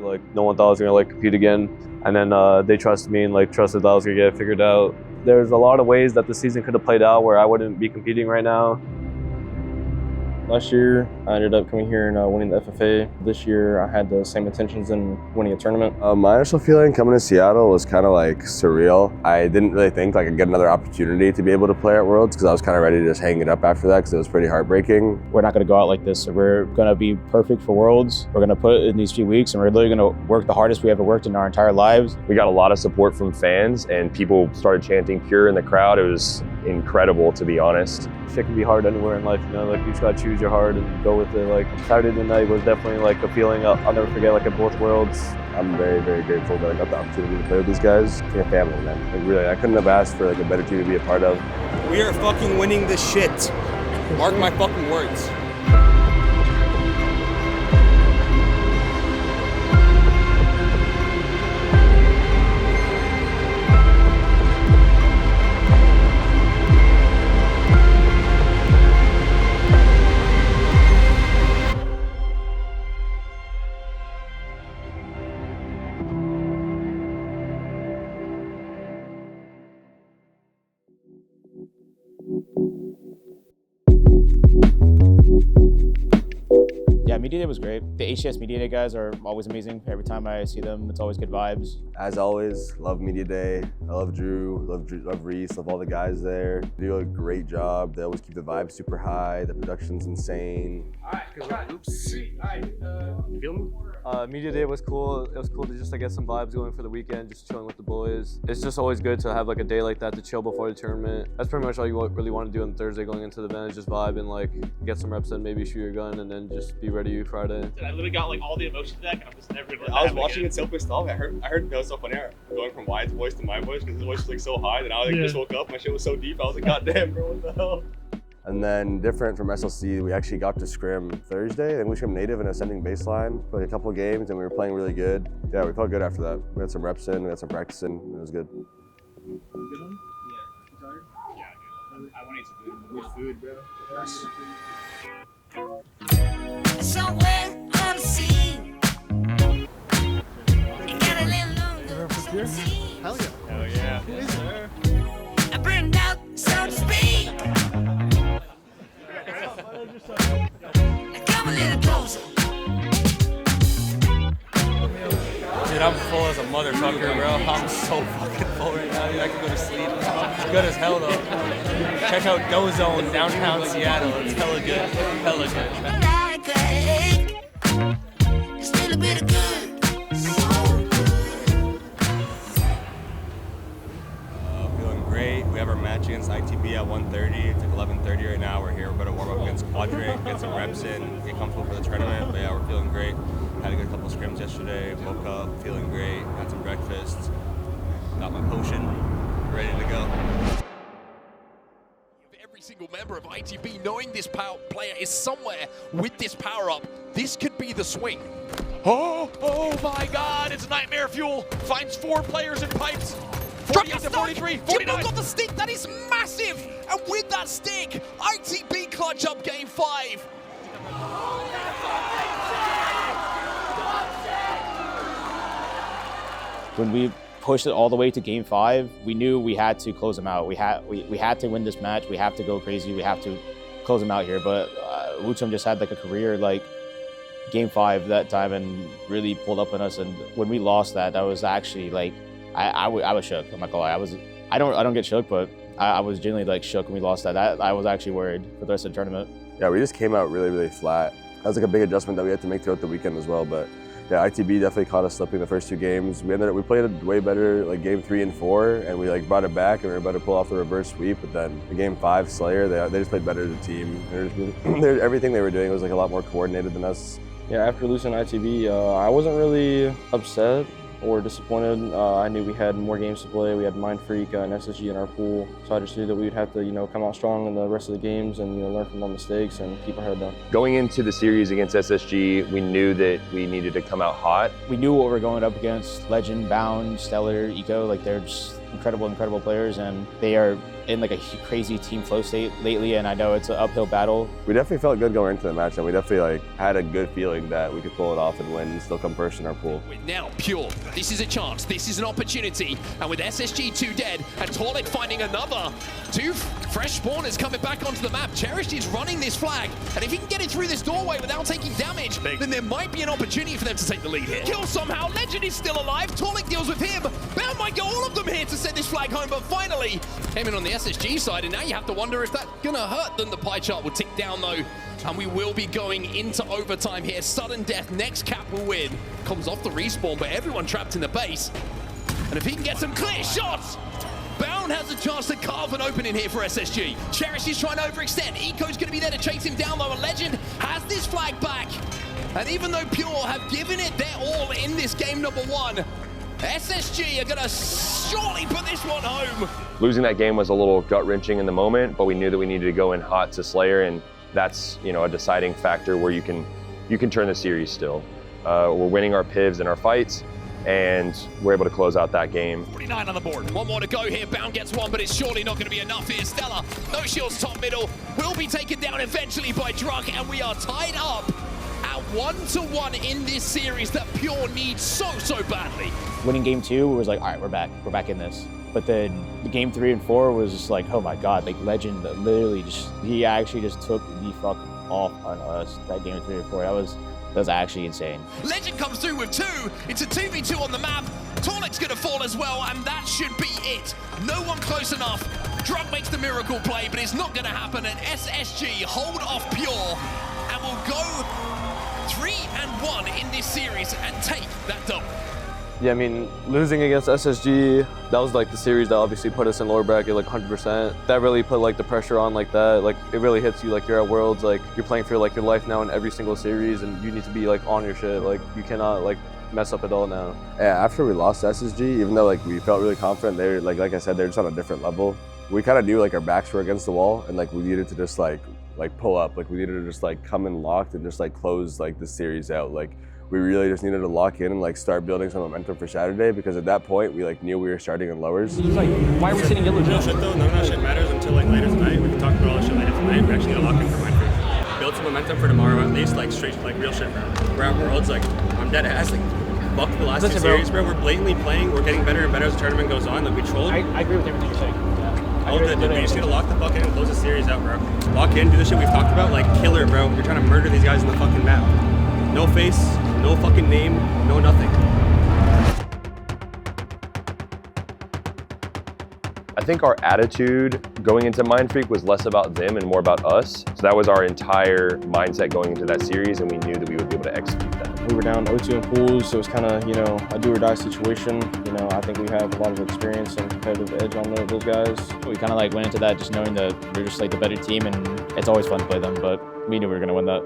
Like no one thought I was gonna like compete again, and then they trusted me and like trusted that I was gonna get it figured out. There's a lot of ways that the season could have played out where I wouldn't be competing right now. Last year, I ended up coming here and winning the FFA. This year, I had the same intentions in winning a tournament. My initial feeling coming to Seattle was kind of like surreal. I didn't really think like I'd get another opportunity to be able to play at Worlds because I was kind of ready to just hang it up after that because it was pretty heartbreaking. We're not going to go out like this. So we're going to be perfect for Worlds. We're going to put in these few weeks and we're literally going to work the hardest we ever worked in our entire lives. We got a lot of support from fans and people started chanting Pure in the crowd. It was incredible, to be honest. Shit can be hard anywhere in life, you know, like you just gotta choose your heart and go with it. Like Saturday night was definitely like a feeling I'll never forget, like at both Worlds. I'm very, very grateful that I got the opportunity to play with these guys. It's like a family, man. Like really, I couldn't have asked for like a better team to be a part of. We are fucking winning this shit. Mark my fucking words. Yeah, Media Day was great. The HCS Media Day guys are always amazing. Every time I see them, it's always good vibes. As always, love Media Day. I love Drew, love Reese, love all the guys there. They do a great job. They always keep the vibe super high. The production's insane. Feel me? Media Day was cool. It was cool to just get some vibes going for the weekend, just chilling with the boys. It's just always good to have like a day like that to chill before the tournament. That's pretty much all you really want to do on Thursday going into the event, is just vibe and like get some reps in, maybe shoot your gun, and then just be ready Friday. I literally got like all the emotions back, and I'm just never gonna. I was watching it so pissed off. I heard that was so funny. Going from Wyatt's voice to my voice because his voice was like so high. Then I just woke up. My shit was so deep. I was like, God damn, bro, what the hell? And then different from SLC, we actually got to scrim Thursday, and we scrimmed native and ascending baseline for a couple of games, and we were playing really good. Yeah, we felt good after that. We had some reps in, we had some practice in, it was good. Good one? Yeah. Tired? Yeah, good. I want to eat some food. Good food, bro. Somewhere unseen. You got a little longer. Hell yeah. Hell yeah. Yes, sir. I burned out, so to speak. Now come a little closer. Dude, I'm full as a motherfucker, bro. I'm so fucking full right now, dude. I can go to sleep. It's good as hell, though. Check out Dozone, downtown Seattle. It's hella good. Hella good. Like a ache. Still a bit of good. So good. Feeling great. We have our match against ITB at 1:30. It's like 11:30 right now. We're here. We're going to warm up against Quadrant, get some reps in, get comfortable for the tournament. But yeah, we're feeling great. Had a good couple scrims yesterday. Woke up feeling great. Had some breakfast. Got my potion. Ready to go. Every single member of ITB knowing this player is somewhere with this power up. This could be the swing. Oh my God, it's Nightmare Fuel. Finds 4 players in pipes. 48 to 43, 49. Got the stick, that is massive. And with that stick, ITB clutch up game 5. When we pushed it all the way to game 5, we knew we had to close them out. We had to win this match. We have to go crazy. We have to close them out here. But Wuchum just had like a career like game 5 that time and really pulled up on us. And when we lost that was actually like I was shook. I'm not gonna lie. I don't get shook, but I was genuinely like shook when we lost that. I was actually worried for the rest of the tournament. Yeah, we just came out really, really flat. That was like a big adjustment that we had to make throughout the weekend as well. But yeah, ITB definitely caught us slipping the first 2 games. We played it way better like game 3 and 4, and we like brought it back and we were about to pull off the reverse sweep. But then the game 5 Slayer, they just played better as a team. Everything they were doing was like a lot more coordinated than us. Yeah, after losing ITB, I wasn't really upset or disappointed. I knew we had more games to play. We had Mind Freak and SSG in our pool, so I just knew that we would have to, come out strong in the rest of the games and learn from our mistakes and keep our head down. Going into the series against SSG, we knew that we needed to come out hot. We knew what we were going up against. Legend, Bound, Stellar, Eco, like they're just incredible players, and they are in like a crazy team flow state lately, and I know it's an uphill battle. We definitely felt good going into the match, and we definitely had a good feeling that we could pull it off and win and still come first in our pool. Now Pure, this is a chance, this is an opportunity, and with SSG 2 dead and Taulek finding another, 2 fresh spawners coming back onto the map. Cherished is running this flag, and if he can get it through this doorway without taking damage, then there might be an opportunity for them to take the lead here. Kill somehow, Legend is still alive, Taulek deals with him. Bound might go all of them here to send this flag home, but finally came in on the SSG side, and now you have to wonder if that's gonna hurt. Then the pie chart will tick down though, and we will be going into overtime here. Sudden death, next cap will win. Comes off the respawn, but everyone trapped in the base. And if he can get some clear shots, Bound has a chance to carve an opening here for SSG. Cherish is trying to overextend. Eco's gonna be there to chase him down though, and Legend has this flag back. And even though Pure have given it their all in this game number 1, SSG are gonna surely put this one home. Losing that game was a little gut-wrenching in the moment, but we knew that we needed to go in hot to Slayer, and that's, you know, a deciding factor where you can turn the series still. We're winning our pivs and our fights, and we're able to close out that game. 49 on the board. One more to go here. Bound gets one, but it's surely not going to be enough here. Stella, no shields, top middle, will be taken down eventually by Druk, and we are tied up at 1-1 in this series that Pure needs so badly. Winning game 2 was like, all right, we're back in this. But then the game 3 and 4 was just like, oh my God, like Legend literally he actually just took the fuck off on us. That game 3 and 4, that was actually insane. Legend comes through with 2. It's a 2v2 on the map. Taulek's gonna fall as well, and that should be it. No one close enough. Druk makes the miracle play, but it's not gonna happen. And SSG hold off Pure, and will go 3-1 in this series and take that dub. Yeah, I mean, losing against SSG, that was like the series that obviously put us in lower bracket like 100%. That really put like the pressure on like that. Like it really hits you like you're at Worlds, like you're playing for like your life now in every single series, and you need to be like on your shit. Like you cannot like mess up at all now. Yeah, after we lost to SSG, even though like we felt really confident, they're like I said, they're just on a different level. We kind of knew like our backs were against the wall, and like we needed to just like pull up. Like we needed to just like come in locked and just like close like the series out. Like we really just needed to lock in and like start building some momentum for Saturday, because at that point we like knew we were starting in lowers. It's like, why are we sitting yellow? No shit though, none of that shit matters until like later tonight. We can talk about all that shit later tonight. We actually need to lock in for Mindfreak. Build some momentum for tomorrow at least, like straight, like real shit, bro. We're at Worlds, like I'm dead ass, like fuck the last 2 series, bro. We're blatantly playing, we're getting better and better as the tournament goes on. Like we trolled. I agree with everything you're saying. All good, dude. We just need to lock the fuck in and close the series out, bro. Lock in, do the shit we've talked about, like killer, bro. You're trying to murder these guys in the fucking map. No face, no fucking name, no nothing. I think our attitude going into Mindfreak was less about them and more about us. So that was our entire mindset going into that series, and we knew that we would be able to execute that. We were down 0-2 in pools, so it was kind of, you know, a do or die situation. You know, I think we have a lot of experience and competitive edge on those guys. We kind of like went into that just knowing that we're just like the better team, and it's always fun to play them, but we knew we were going to win that.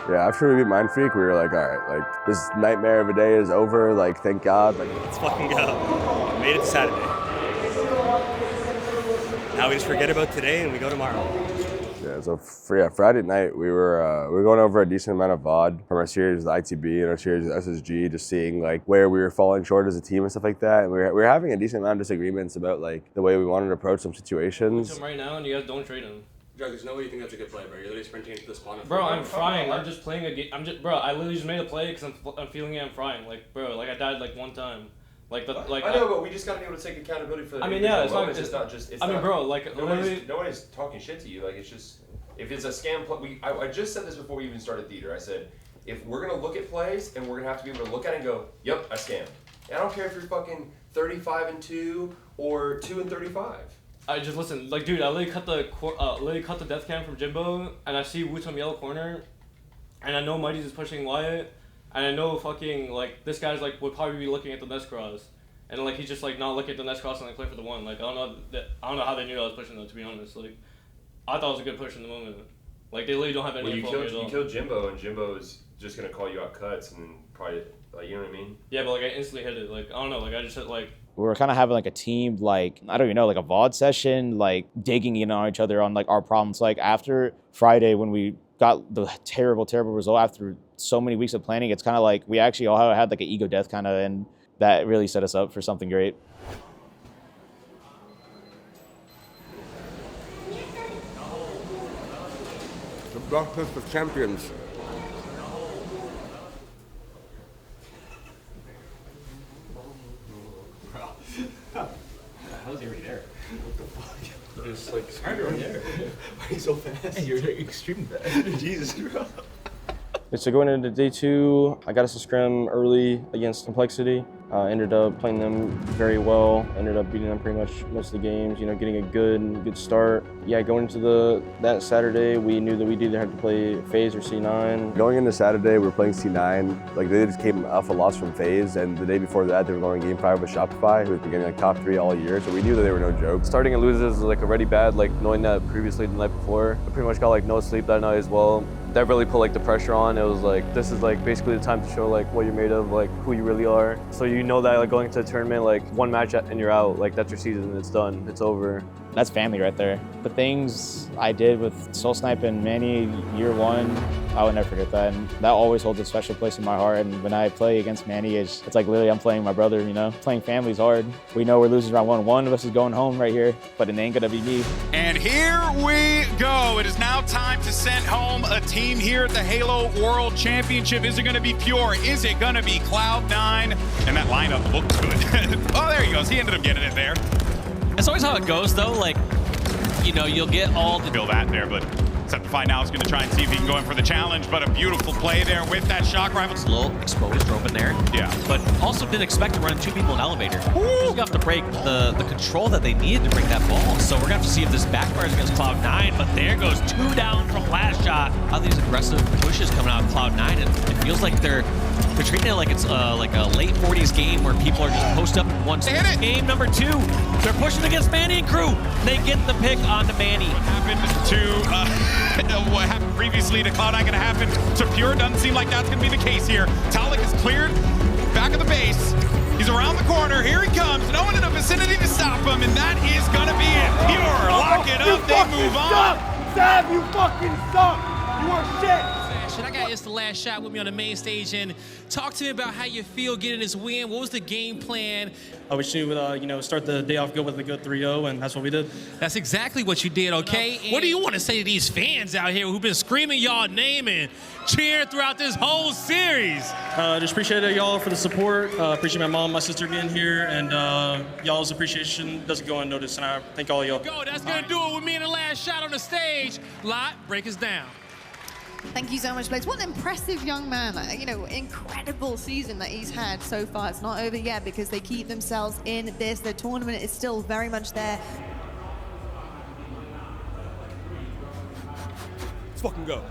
Yeah, after we beat Mindfreak, we were like, all right, like this nightmare of a day is over. Like, thank God. Like, let's fucking go. Made it to Saturday. Now we just forget about today and we go tomorrow. Yeah, so Friday night we were going over a decent amount of VOD from our series with ITB and our series with SSG, just seeing like where we were falling short as a team and stuff like that. And we were having a decent amount of disagreements about like the way we wanted to approach some situations. Right now, and you guys don't trade him. Druk, there's no way you think that's a good play, bro. You're literally sprinting into the spawn. Bro, I'm frying. I'm just playing a game. I literally just made a play because I'm feeling it. I'm frying. Like, bro, like I died like 1 time. Like the like. I know, but we just gotta be able to take accountability for that. I mean, yeah, it's not just. It's not, bro, like nobody's talking shit to you. Like it's just if it's a scam play. I just said this before we even started theater. I said if we're gonna look at plays and we're gonna have to be able to look at it and go, yep, I scammed. And I don't care if you're fucking 35-2 or 2-35. I just listen, like, dude, I literally cut the death cam from Jimbo, and I see Woots on yellow corner, and I know Mighty's is pushing Wyatt, and I know fucking like this guy's like would probably be looking at the nest cross, and like he's just like not looking at the next cross and like play for the one. Like I don't know how they knew I was pushing though. To be honest, like I thought it was a good push in the moment. Like they literally don't have any info on me at all. You killed Jimbo, and Jimbo is just gonna call you out cuts and probably like, you know what I mean? Yeah, but like I instantly hit it. Like I don't know. Like I just hit like. We were kind of having like a team, like, I don't even know, like a VOD session, like digging in on each other on like our problems. Like after Friday, when we got the terrible result after so many weeks of planning, it's kind of like we actually all had like an ego death kind of, and that really set us up for something great. The Breakfast of Champions. How's he already there? What the fuck? It's like, Sorry, already there. Why are you so fast? Hey, you're extremely fast. Jesus, bro. So going into day 2, I got us a scrim early against Complexity. Ended up playing them very well. Ended up beating them pretty much most of the games. You know, getting a good start. Yeah, going into that Saturday, we knew that we'd either have to play FaZe or C9. Going into Saturday, we were playing C9. Like they just came off a loss from FaZe, and the day before that, they were going Game 5 with Shopify, who was getting like top 3 all year. So we knew that they were no joke. Starting and loses is like already bad. Like knowing that previously the night before, I pretty much got like no sleep that night as well. That really put like the pressure on. It was like, this is like basically the time to show like what you're made of, like who you really are. So you know that like going into the tournament, like one match and you're out, like that's your season, it's done, it's over. That's family right there. The things I did with Soul Snipe and Manny year 1, I would never forget that. And that always holds a special place in my heart. And when I play against Manny, it's like literally I'm playing my brother, you know? Playing family's hard. We know we're losing round 1. One of us is going home right here, but it ain't gonna be me. And here we go. It is now time to send home a team here at the Halo World Championship. Is it gonna be Pure? Is it gonna be Cloud9? And that lineup looks good. Oh, there he goes. He ended up getting it there. That's always how it goes, though. Like, you know, you'll get all the... Feel that there, but Septify now is going to try and see if he can go in for the challenge, but a beautiful play there with that shock rifle. It's a little exposed, drove in there. Yeah. But also didn't expect to run 2 people in elevator. You have to break the control that they needed to break that ball. So we're going to have to see if this backfires against Cloud9, but there goes 2 down from LastShot. All these aggressive pushes coming out of Cloud9, and it feels like they're treating it like it's like a late 40s game where people are just post up in one spot. Game number 2, they're pushing against Manny and crew. They get the pick onto Manny. What happened previously to Cloud9 going to happen to Pure? Doesn't seem like that's going to be the case here. Taulek is cleared, back of the base. He's around the corner. Here he comes. No one in the vicinity to stop him, and that is going to be it. Pure, lock it up. They move on. Sav, you fucking suck. You are shit. I got It's the Last Shot with me on the main stage, and talk to me about how you feel getting this win. What was the game plan? We just knew, start the day off good with a good 3-0, and that's what we did. That's exactly what you did, okay? What do you want to say to these fans out here who've been screaming y'all name and cheering throughout this whole series? Just appreciate y'all for the support. Appreciate my mom, my sister getting here, and y'all's appreciation doesn't go unnoticed, and I thank all of y'all. Go, that's going to do it with me and the Last Shot on the stage. Lot, break us down. Thank you so much, Blaze. What an impressive young man. You know, incredible season that he's had so far. It's not over yet because they keep themselves in this. The tournament is still very much there. Let's fucking go.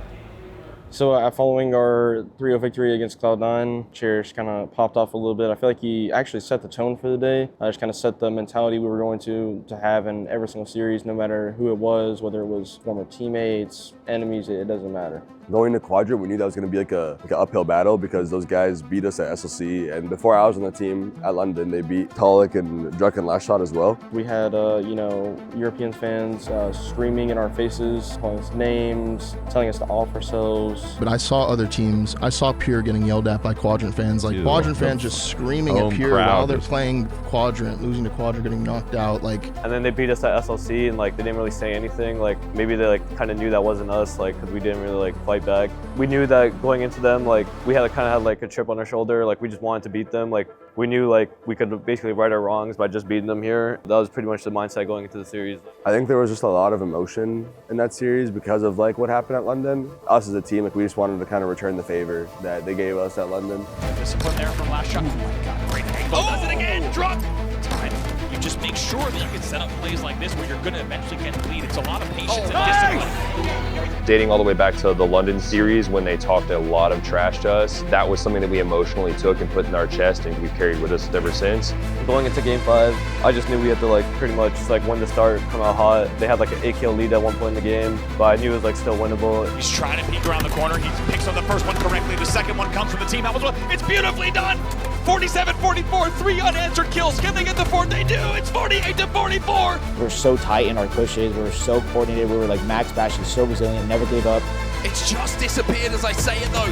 So following our 3-0 victory against Cloud9, Cherished kind of popped off a little bit. I feel like he actually set the tone for the day. Just kind of set the mentality we were going to have in every single series, no matter who it was, whether it was former teammates, enemies, it doesn't matter. Going to Quadrant, we knew that was going to be like an uphill battle because those guys beat us at SLC, and before I was on the team at London, they beat Taulek and Druk and LastShot as well. We had, European fans screaming in our faces, calling us names, telling us to off ourselves. But I saw other teams. I saw Pure getting yelled at by Quadrant fans, like Quadrant fans just screaming at Pure while they're playing Quadrant, losing to Quadrant, getting knocked out. And then they beat us at SLC, and like they didn't really say anything. Like maybe they like kind of knew that wasn't us, like because we didn't really like fight back. We knew that going into them, like we had kind of had like a chip on our shoulder. Like we just wanted to beat them. Like we knew like we could basically right our wrongs by just beating them here. That was pretty much the mindset going into the series. I think there was just a lot of emotion in that series because of like what happened at London. Us as a team, like we just wanted to kind of return the favor that they gave us at London. Discipline there from LastShot. Oh my God, great angle. Does it again. Druk. Time. you just make sure that you can set up plays like this where you're going to eventually get the lead. It's a lot of patience and discipline. Dating all the way back to the London series when they talked a lot of trash to us, that was something that we emotionally took and put in our chest, and we've carried with us ever since. Going into Game 5, I just knew we had to like pretty much like win the start, come out hot. They had like an 8-kill lead at one point in the game, but I knew it was like still winnable. He's trying to peek around the corner. He picks up the first one correctly. The second one comes from the team. That was one. It's beautifully done. 47-44, 3 unanswered kills. Can they get the fourth? They do. It's 48-44. We're so tight in our pushes. We're so coordinated. We were like max bashing, so resilient, never gave up. It's just disappeared as I say it though.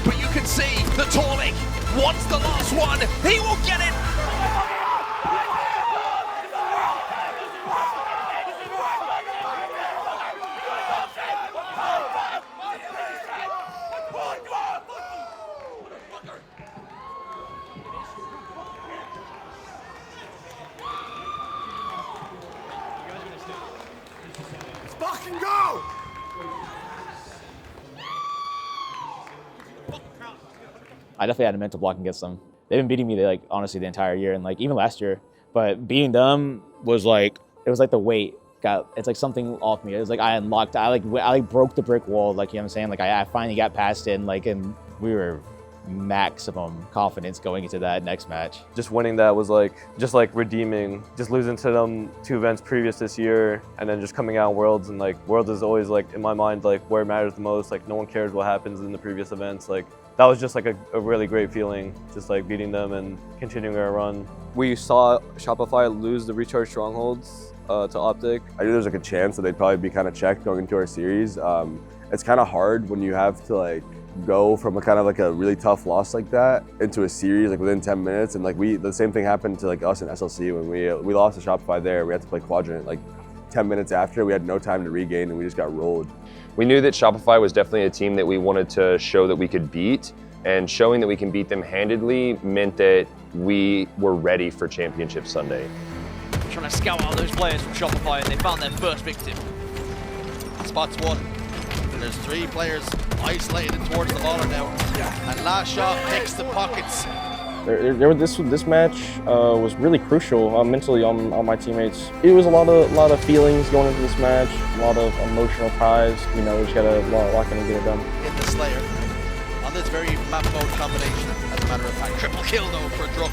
But you can see that Taulek wants the last one. He will get it. Fucking go! I definitely had a mental block against them. They've been beating me like honestly the entire year and like even last year. But beating them was like the weight got, it's like something off me. It was like I unlocked, I broke the brick wall, like, you know what I'm saying? Like I finally got past it and like, and we were maximum confidence going into that next match. Just winning that was like, just like redeeming, just losing to them 2 events previous this year and then just coming out in Worlds, and like Worlds is always like in my mind like where it matters the most. Like no one cares what happens in the previous events. Like that was just like a really great feeling, just like beating them and continuing our run. We saw Shopify lose the recharge strongholds to Optic. I knew there was like a chance that they'd probably be kind of checked going into our series. It's kind of hard when you have to like go from a kind of like a really tough loss like that into a series like within 10 minutes, and like the same thing happened to like us in SLC when we lost to Shopify there. We had to play Quadrant like 10 minutes after. We had no time to regain and we just got rolled. We knew that Shopify was definitely a team that we wanted to show that we could beat, and showing that we can beat them handedly meant that we were ready for Championship Sunday. Trying to scout out those players from Shopify, and they found their first victim. Spots one. There's 3 players isolated towards the baller now, and LastShot picks the pockets. This match was really crucial mentally on my teammates. It was a lot of feelings going into this match, a lot of emotional ties. You know, we just gotta lock in and get it done. In the Slayer, on this very map mode combination, as a matter of fact. Triple kill though for Druk,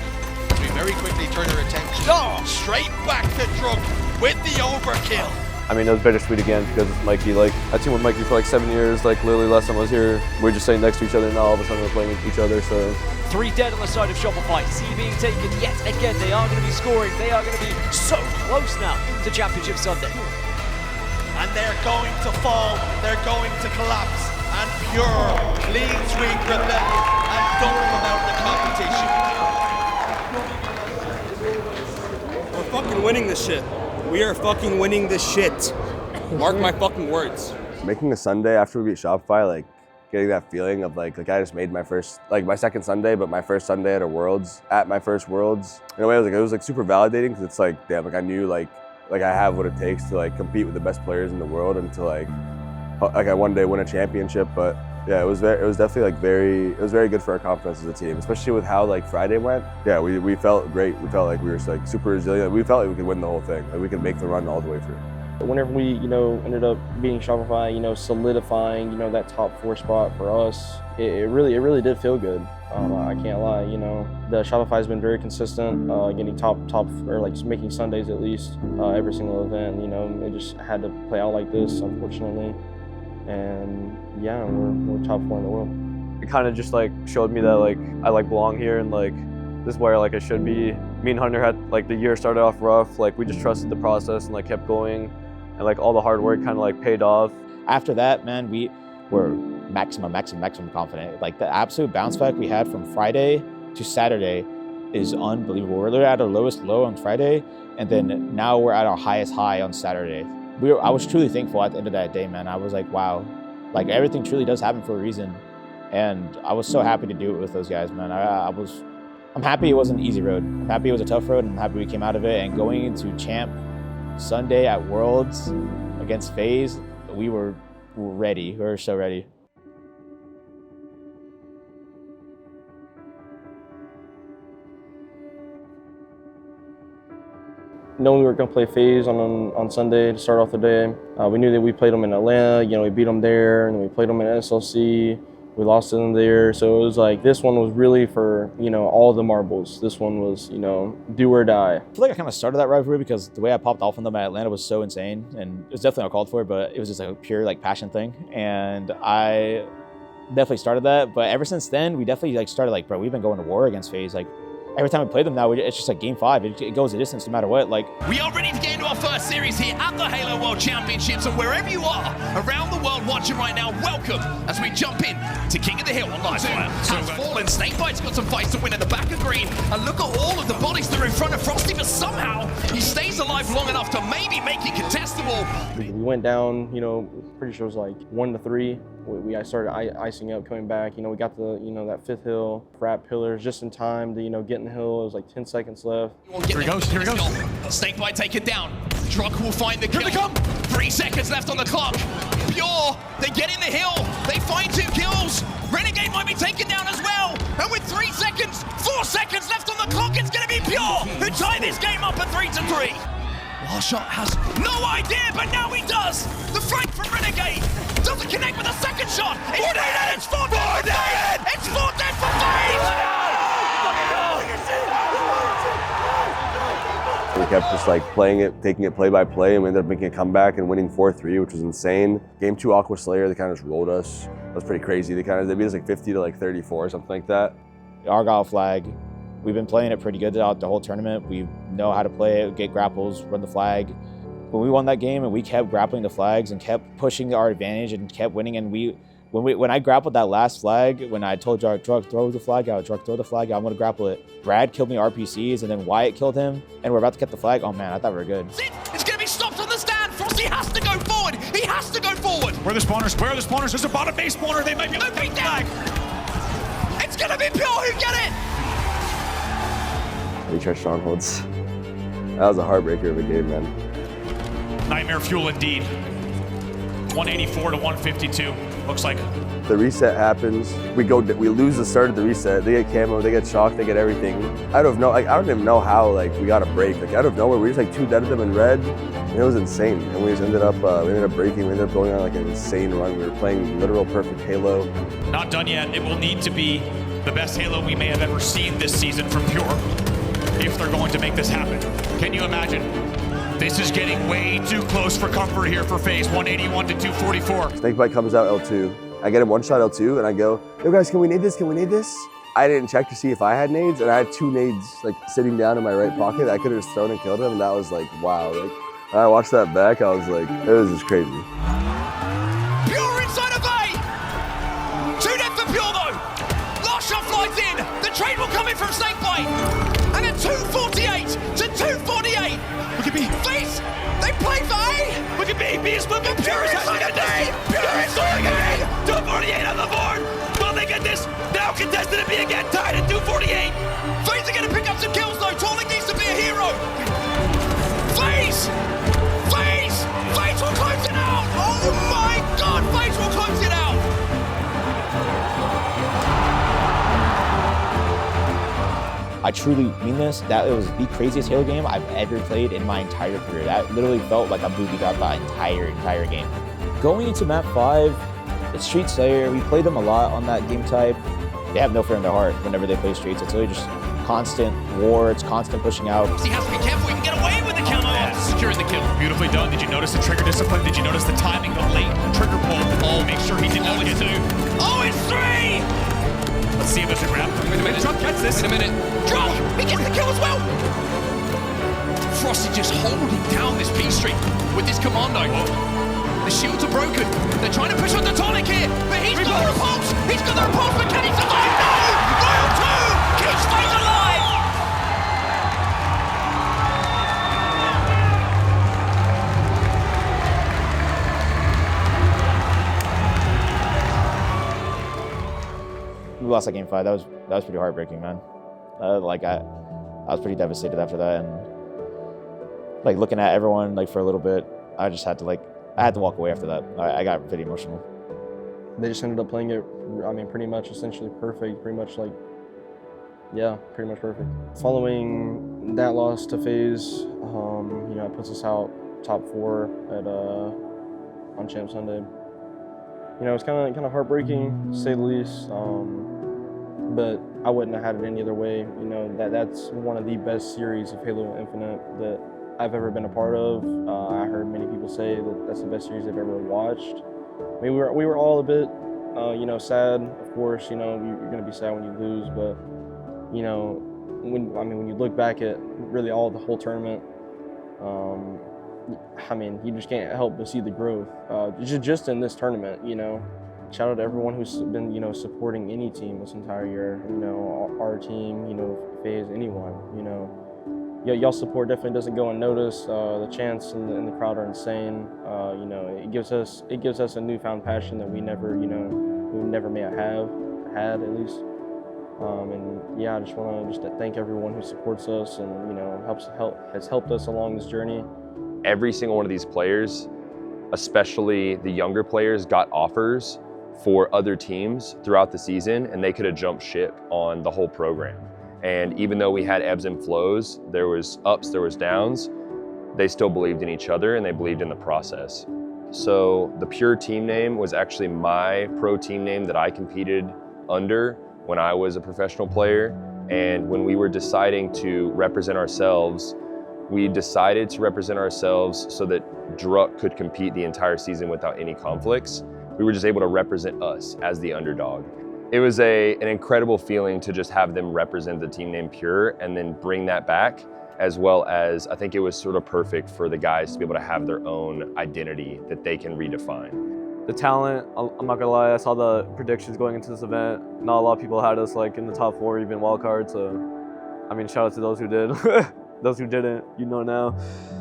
as we very quickly turn our attention. Oh, straight back to Druk with the overkill. I mean, it was bittersweet again because Mikey, like, I teamed with Mikey for like 7 years. Like, literally last time I was here, we were just sitting next to each other, and now all of a sudden we're playing with each other, so. 3 dead on the side of Shopify. C being taken yet again. They are going to be scoring. They are going to be so close now to Championship Sunday. And they're going to fall. They're going to collapse. And Pure leads Week Rebellion and dump them out of the competition. We're fucking winning this shit. We are fucking winning this shit. Mark my fucking words. Making a Sunday after we beat Shopify, like getting that feeling of like I just made my first, like my second Sunday, but my first Sunday at my first Worlds. In a way, it was like super validating because it's like, damn, like I knew like I have what it takes to like compete with the best players in the world and to like I one day win a championship. But yeah, it was definitely like it was very good for our confidence as a team, especially with how like Friday went. Yeah, we felt great. We felt like we were like super resilient. We felt like we could win the whole thing. Like we could make the run all the way through. Whenever we, ended up beating Shopify, solidifying, that top 4 spot for us, it really did feel good. I can't lie, the Shopify's been very consistent, getting top, or like making Sundays at least, every single event. It just had to play out like this, unfortunately. And yeah, we're top 4 in the world. It kind of just like showed me that like I like belong here and like this is where like I should be. Me and Hunter had like the year started off rough. Like we just trusted the process and like kept going, and like all the hard work kind of like paid off. After that, man, we were maximum confident. Like the absolute bounce back we had from Friday to Saturday is unbelievable. We're literally at our lowest low on Friday, and then now we're at our highest high on Saturday. I was truly thankful at the end of that day, man. I was like, wow, like everything truly does happen for a reason. And I was so happy to do it with those guys, man. I'm happy it wasn't an easy road. I'm happy it was a tough road, and I'm happy we came out of it. And going into Champ Sunday at Worlds against FaZe, we were ready. We were so ready. knowing we were going to play FaZe on Sunday to start off the day. We knew that we played them in Atlanta, we beat them there, and we played them in SLC. We lost to them there, so it was like this one was really for all the marbles. This one was do or die. I feel like I kind of started that rivalry because the way I popped off on them at Atlanta was so insane, and it was definitely not called for, but it was just like a pure passion thing, and I definitely started that. But ever since then, we definitely started bro, we've been going to war against FaZe. Every time we play them now, it's just game 5. It goes the distance no matter what. We are ready to get into our first series here at the Halo World Championships, and wherever you are around the world watching right now, welcome as we jump in to King of the Hill on LastShot. Has fallen. Snakebite's got some fights to win at the back of green, and look at all of the bodies that are in front of Frosty, but somehow he stays alive long enough to maybe make it contestable. We went down, pretty sure it was 1-3. I started icing up, coming back. We got the, that 5th hill, wrap pillars just in time to, get in the hill. It was 10 seconds left. Here he goes. Snakebite take it down. Druk will find the kill. Here they come. 3 seconds left on the clock. Pure, they get in the hill. They find 2 kills. Renegade might be taken down as well. And with 3 seconds, 4 seconds left on the clock, it's going to be Pure who tie this game up at 3-3. LastShot has no idea, but now he does. The flank from Renegade doesn't connect with a second shot. It's 4 dead for FaZe. It's 4 dead for FaZe. We kept just playing it, taking it play by play, and we ended up making a comeback and winning 4-3, which was insane. Game 2 Aqua Slayer, they kind of just rolled us. That was pretty crazy. They beat us 50 to 34 or something like that. Argyle flag. We've been playing it pretty good throughout the whole tournament. We know how to play it, get grapples, run the flag. When we won that game and we kept grappling the flags and kept pushing our advantage and kept winning, and when I grappled that last flag, when I told Druk, throw the flag out, Druk, throw the flag out, I'm gonna grapple it. Brad killed me RPCs, and then Wyatt killed him, and we're about to get the flag. Oh man, I thought we were good. It's gonna be stopped on the stand. Frosty has to go forward. He has to go forward. Where are the spawners? Where are the spawners? There's a bottom base spawner. They might be able to take the flag. It's gonna be Pure who get it. Recharge strongholds. That was a heartbreaker of a game, man. Nightmare fuel indeed. 184 to 152. Looks like the reset happens. We lose the start of the reset. They get camo, they get shocked, they get everything. I don't know. I don't even know how we got a break. Out of nowhere, we just 2 dead of them in red. And it was insane. And we just ended up breaking. We ended up going on an insane run. We were playing literal perfect Halo. Not done yet. It will need to be the best Halo we may have ever seen this season from Pure, if they're going to make this happen. Can you imagine? This is getting way too close for comfort here for FaZe, 181 to 244. Snakebite comes out L2. I get him 1-shot L2, and I go, yo guys, can we nade this? Can we nade this? I didn't check to see if I had nades, and I had 2 nades sitting down in my right pocket. I could have just thrown and killed him, and that was wow. When I watched that back, I was it was just crazy. Pure inside of A! 2 dead for Pure though. LastShot flies in. The trade will come in from Snakebite. And at 248 to 248. Look at B. FaZe, they play for A. Look at B. B is moving. Pure inside of D. Pure inside of D. 248 on the board. Will they get this? Now contested to be again, tied at 248. FaZe are going to pick up some kills though. Taulek needs to be a hero. FaZe will close it out. Oh my God, FaZe will close it out. I truly mean this. That it was the craziest Halo game I've ever played in my entire career. That literally felt like a movie throughout the entire game. Going into map 5, it's Street Slayer. We played them a lot on that game type. They have no fear in their heart whenever they play Streets. It's really just constant war. It's constant pushing out. He has to be careful. He can get away with the counter securing the kill. Beautifully done. Did you notice the trigger discipline? Did you notice the timing, the late trigger pull? Oh, make sure he did not get 2. Oh, it's 3. Let's see if it's a grab. Wait a minute. Druk gets this. In a minute. Druk! He gets the kill as well! Frosty just holding down this P streak with this commando. The shields are broken. They're trying to push on the Taulek here, but he's got the repulse! He's got the repulse, but can he survive? No! Royal 2 keeps FaZe alive! We lost that game 5. That was pretty heartbreaking, man. I was pretty devastated after that, and looking at everyone for a little bit, I just had to I had to walk away after that. I got pretty emotional. They just ended up playing it, pretty much essentially perfect, pretty much pretty much perfect. Following that loss to FaZe, you know, it puts us out top 4 at on Champ Sunday. You know, it's kind of heartbreaking, to say the least. But I wouldn't have had it any other way. You know, that's one of the best series of Halo Infinite that I've ever been a part of. I heard many people say that that's the best series they've ever watched. I mean, we were all a bit, you know, sad. Of course, you know, you're gonna be sad when you lose, but you know, when you look back at really the whole tournament, I mean, you just can't help but see the growth. Just in this tournament, you know. Shout out to everyone who's been, you know, supporting any team this entire year. You know, our team, you know, FaZe, anyone. You know, y'all support definitely doesn't go unnoticed. The chants and the crowd are insane. You know, it gives us a newfound passion that we never may have had at least. And yeah, I just want to thank everyone who supports us and, you know, has helped us along this journey. Every single one of these players, especially the younger players, got offers for other teams throughout the season, and they could have jumped ship on the whole program. And even though we had ebbs and flows, there was ups, there was downs, they still believed in each other and they believed in the process. So the Pure team name was actually my pro team name that I competed under when I was a professional player. And when we were deciding to represent ourselves, we decided to represent ourselves so that Druk could compete the entire season without any conflicts. We were just able to represent us as the underdog. It was an incredible feeling to just have them represent the team name Pure and then bring that back, as well as I think it was sort of perfect for the guys to be able to have their own identity that they can redefine. The talent, I'm not gonna lie, I saw the predictions going into this event. Not a lot of people had us like in the top 4, even wild card, so I mean, shout out to those who did. Those who didn't, you know now.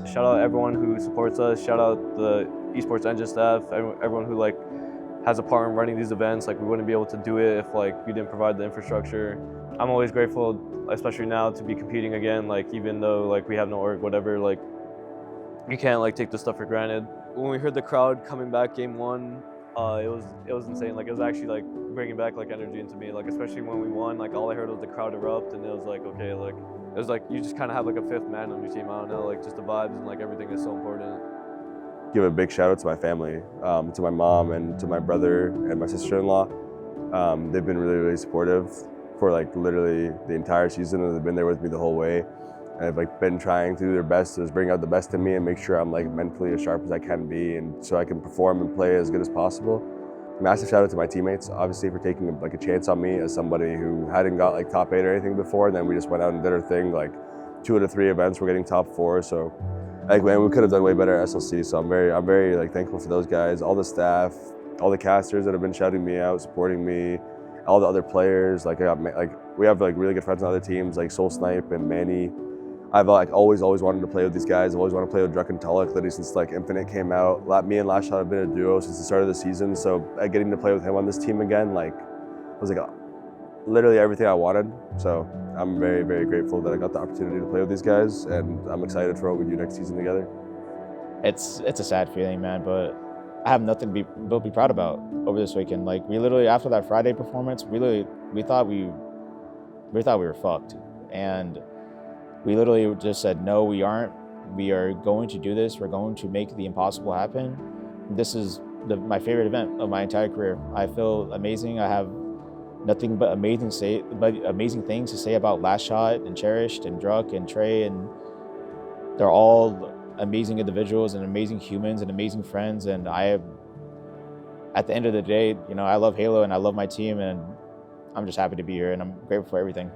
Shout out everyone who supports us. Shout out the esports engine staff, everyone who like has a part in running these events. Like we wouldn't be able to do it if like we didn't provide the infrastructure. I'm always grateful, especially now, to be competing again. Like even though like we have no org, whatever, like you can't like take this stuff for granted. When we heard the crowd coming back game 1, it was insane. Like it was actually like bringing back like energy into me. Like especially when we won, like all I heard was the crowd erupt, and it was like, okay, like it was like you just kind of have like a 5th man on your team. I don't know, like just the vibes and like everything is so important. Give a big shout out to my family, to my mom and to my brother and my sister-in-law. They've been really, really supportive for like literally the entire season, and they've been there with me the whole way. And they've like been trying to do their best to just bring out the best in me and make sure I'm like mentally as sharp as I can be, and so I can perform and play as good as possible. Massive shout out to my teammates, obviously, for taking like a chance on me as somebody who hadn't got like top 8 or anything before, and then we just went out and did our thing. Like 2 out of 3 events, we're getting top 4, so like man, we could have done way better at SLC. So I'm very like thankful for those guys, all the staff, all the casters that have been shouting me out, supporting me, all the other players. Like we have like really good friends on other teams, like Soul Snipe and Manny. I've like always wanted to play with these guys. I've always wanted to play with Druk and Taulek, literally since like Infinite came out. Me and LastShot have been a duo since the start of the season. So getting to play with him on this team again, like was like literally everything I wanted. So I'm very, very grateful that I got the opportunity to play with these guys, and I'm excited for what we do next season together. It's a sad feeling, man, but I have nothing to be proud about over this weekend. Like we literally, after that Friday performance, we thought we were fucked, and we literally just said, no, we aren't. We are going to do this. We're going to make the impossible happen. This is my favorite event of my entire career. I feel amazing. I have nothing but amazing things to say about LastShot and Cherished and Druk and Trey, and they're all amazing individuals and amazing humans and amazing friends. And at the end of the day, you know, I love Halo and I love my team, and I'm just happy to be here, and I'm grateful for everything.